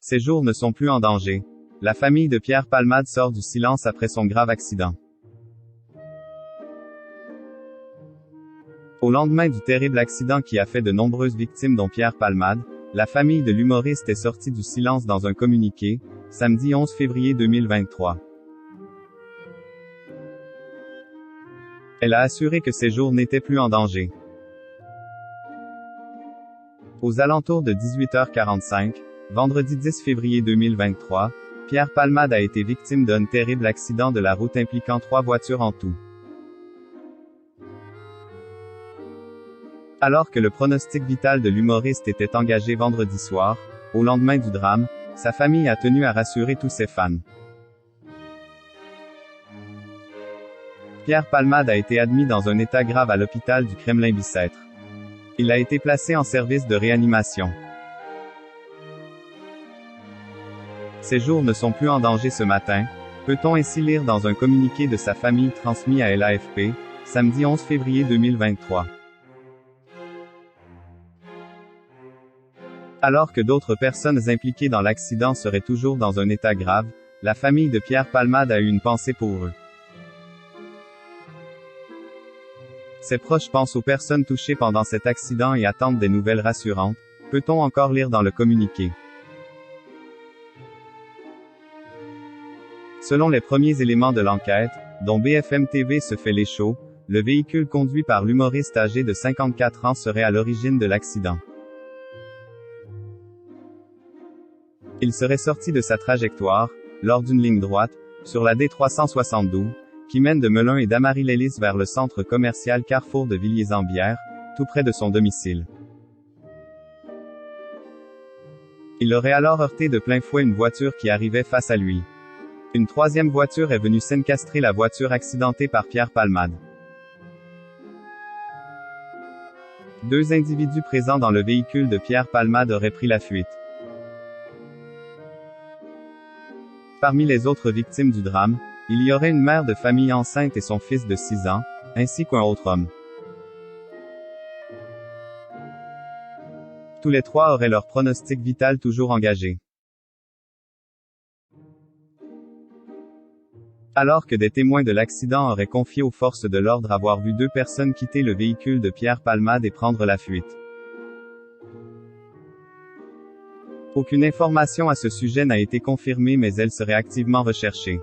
Ses jours ne sont plus en danger. La famille de Pierre Palmade sort du silence après son grave accident. Au lendemain du terrible accident qui a fait de nombreuses victimes dont Pierre Palmade, la famille de l'humoriste est sortie du silence dans un communiqué, samedi 11 février 2023. Elle a assuré que ses jours n'étaient plus en danger. Aux alentours de 18h45, vendredi 10 février 2023, Pierre Palmade a été victime d'un terrible accident de la route impliquant 3 voitures en tout. Alors que le pronostic vital de l'humoriste était engagé vendredi soir, au lendemain du drame, sa famille a tenu à rassurer tous ses fans. Pierre Palmade a été admis dans un état grave à l'hôpital du Kremlin-Bicêtre. Il a été placé en service de réanimation. Ses jours ne sont plus en danger ce matin, peut-on ainsi lire dans un communiqué de sa famille transmis à l'AFP, samedi 11 février 2023. Alors que d'autres personnes impliquées dans l'accident seraient toujours dans un état grave, la famille de Pierre Palmade a eu une pensée pour eux. Ses proches pensent aux personnes touchées pendant cet accident et attendent des nouvelles rassurantes, peut-on encore lire dans le communiqué. Selon les premiers éléments de l'enquête, dont BFM TV se fait l'écho, le véhicule conduit par l'humoriste âgé de 54 ans serait à l'origine de l'accident. Il serait sorti de sa trajectoire, lors d'une ligne droite, sur la D372, qui mène de Melun et d'Amarie-Lélis vers le centre commercial Carrefour de Villiers-en-Bière, tout près de son domicile. Il aurait alors heurté de plein fouet une voiture qui arrivait face à lui. Une troisième voiture est venue s'encastrer la voiture accidentée par Pierre Palmade. 2 individus présents dans le véhicule de Pierre Palmade auraient pris la fuite. Parmi les autres victimes du drame, il y aurait une mère de famille enceinte et son fils de 6 ans, ainsi qu'un autre homme. Tous les 3 auraient leur pronostic vital toujours engagé. Alors que des témoins de l'accident auraient confié aux forces de l'ordre avoir vu 2 personnes quitter le véhicule de Pierre Palmade et prendre la fuite. Aucune information à ce sujet n'a été confirmée mais elle serait activement recherchée.